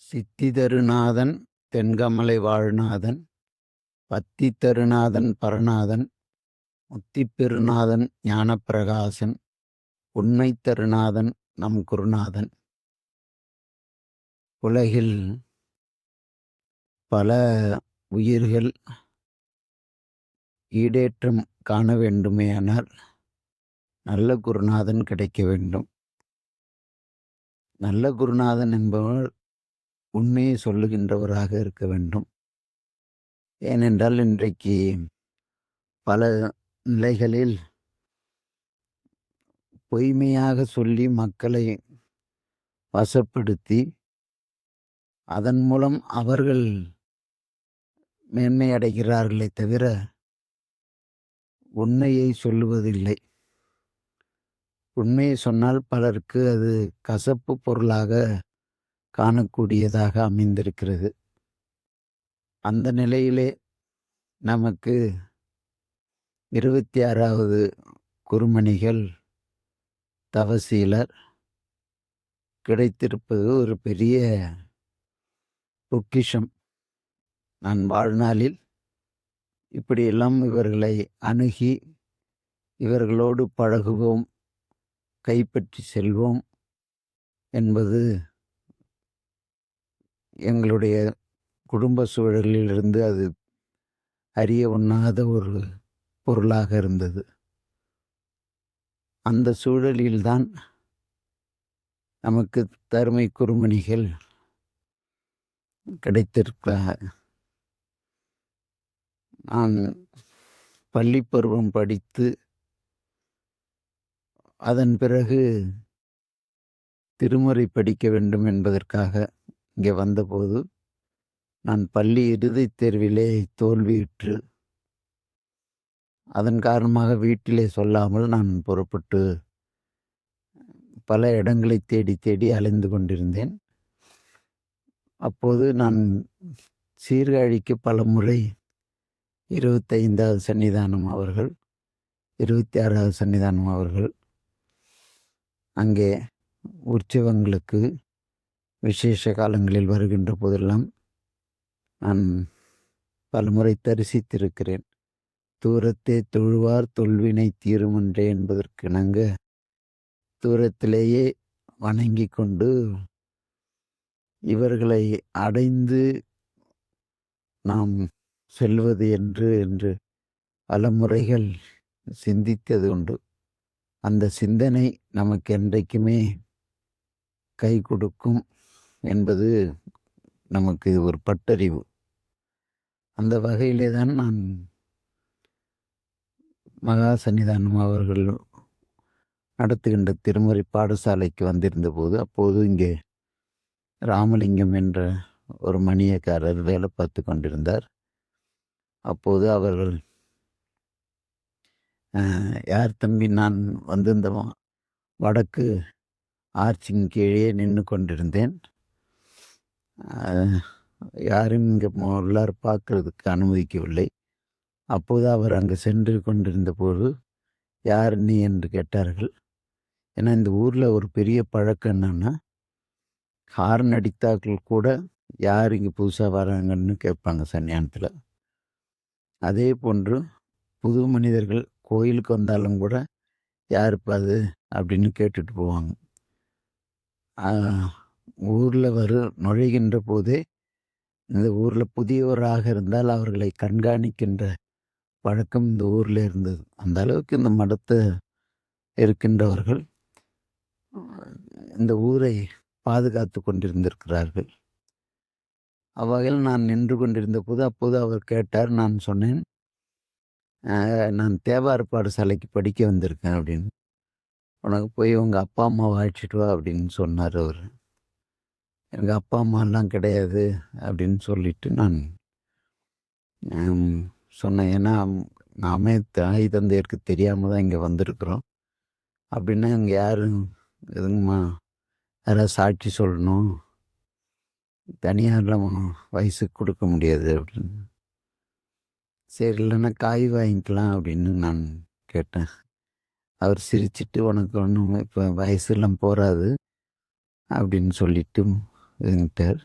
சித்தி தருநாதன் தென்கமலை வாழ்நாதன் பத்தி தருநாதன் பரநாதன் முத்திப் பெருநாதன் ஞானப்பிரகாசன் உண்மை தருநாதன் நம் குருநாதன். உலகில் பல உயிர்கள் ஈடேற்றம் காண வேண்டுமேயானால் நல்ல குருநாதன் கிடைக்க வேண்டும். நல்ல குருநாதன் என்பவர் உண்மையை சொல்லுகின்றவராக இருக்க வேண்டும். ஏனென்றால் இன்றைக்கு பல நிலைகளில் பொய்மையாக சொல்லி மக்களை வசப்படுத்தி அதன் மூலம் அவர்கள் மேன்மை அடைகிறார்களே தவிர உண்மையை சொல்லுவதில்லை. உண்மையை சொன்னால் பலருக்கு அது கசப்பு பொருளாக காணக்கூடியதாக அமைந்திருக்கிறது. அந்த நிலையிலே நமக்கு 26வது குருமணிகள் தவசீலர் கிடைத்திருப்பது ஒரு பெரிய பொக்கிஷம். நான் வாழ்நாளில் இப்படியெல்லாம் இவர்களை அணுகி இவர்களோடு பழகுவோம், கைப்பற்றி செல்வோம் என்பது எங்களுடைய குடும்ப சூழலிலிருந்து அது அறிய ஒண்ணாத ஒரு பொருளாக இருந்தது. அந்த சூழலில்தான் நமக்கு தருமை குருமணிகள் கிடைத்திருக்கிறார். நான் பள்ளி பருவம் படித்து அதன் பிறகு திருமுறை படிக்க வேண்டும் என்பதற்காக இங்கே வந்தபோது நான் பள்ளி இறுதித் தேர்விலே தோல்வியுற்று அதன் காரணமாக வீட்டிலே சொல்லாமல் நான் புறப்பட்டு பல இடங்களை தேடி தேடி அலைந்து கொண்டிருந்தேன். அப்போது நான் சீர்காழிக்கு பல முறை 25வது சன்னிதானம் அவர்கள் 26வது சன்னிதானம் அவர்கள் அங்கே உற்சவங்களுக்கு விசேஷ காலங்களில் வருகின்ற போதெல்லாம் நான் பலமுறை தரிசித்திருக்கிறேன். தூரத்தே தொழுவார் தொல்வினை தீருமன்றே என்பதற்கிணங்க தூரத்திலேயே வணங்கி கொண்டு இவர்களை அடைந்து நாம் செல்வது என்று பல முறைகள் சிந்தித்தது உண்டு. அந்த சிந்தனை நமக்கு என்றைக்குமே கை கொடுக்கும் என்பது நமக்கு ஒரு பட்டறிவு. அந்த வகையிலே தான் நான் மகா சன்னிதானம் அவர்கள் நடத்துகின்ற திருமுறை பாடசாலைக்கு வந்திருந்த போது, அப்போது இங்கே ராமலிங்கம் என்ற ஒரு மணியக்காரர் வேலை பார்த்து கொண்டிருந்தார். அப்போது அவர்கள், யார் தம்பி, நான் வந்து இந்த வடக்கு ஆர்ச்சின் கீழே நின்று கொண்டிருந்தேன். யாரும் இங்கே உள்ளார் பார்க்கறதுக்கு அனுமதிக்கவில்லை. அப்போது அவர் அங்கே சென்று கொண்டிருந்த போது யார் நீ என்று கேட்டார்கள். ஏன்னா இந்த ஊரில் ஒரு பெரிய பழக்கம் என்னன்னா, ஹார்ன் அடித்தாக்கள் கூட யார் இங்கே புதுசாக வராங்கன்னு கேட்பாங்க சன்னியானத்தில். அதே போன்று புது மனிதர்கள் கோயிலுக்கு வந்தாலும் கூட யாருப்பா அது அப்படின்னு கேட்டுட்டு போவாங்க. ஊரில் நுழைகின்ற போதே இந்த ஊரில் புதியவராக இருந்தால் அவர்களை கண்காணிக்கின்ற பழக்கம் இந்த ஊரில் இருந்தது. அந்த அளவுக்கு இந்த மடத்தை இருக்கின்றவர்கள் இந்த ஊரை பாதுகாத்து கொண்டிருந்திருக்கிறார்கள். அவ்வகையில் நான் நின்று கொண்டிருந்த போது அப்போது அவர் கேட்டார். நான் சொன்னேன், நான் தேவார பாடசாலைக்கு படிக்க வந்திருக்கேன் அப்படின்னு. உனக்கு போய் உங்கள் அப்பா அம்மாவை அழைச்சிட்டு வா அப்படின்னு சொன்னார் அவர். எனக்கு அப்பா அம்மாலாம் கிடையாது அப்படின்னு சொல்லிட்டு நான் சொன்னேன். ஏன்னா நாமே தாய் தந்தையருக்கு தெரியாமல் தான் இங்கே வந்திருக்கிறோம். அப்படின்னா இங்கே யாரும் எதுங்கம்மா யாராவது சாட்சி சொல்லணும், தனியாரெலாம் வயசுக்கு கொடுக்க முடியாது அப்படின்னு. சரி, இல்லைன்னா காய் வாங்கிக்கலாம் அப்படின்னு நான் கேட்டேன். அவர் சிரிச்சிட்டு, உனக்கு ஒன்றும் இப்போ வயசுலாம் போகாது அப்படின்னு சொல்லிட்டு இருந்துட்டார்.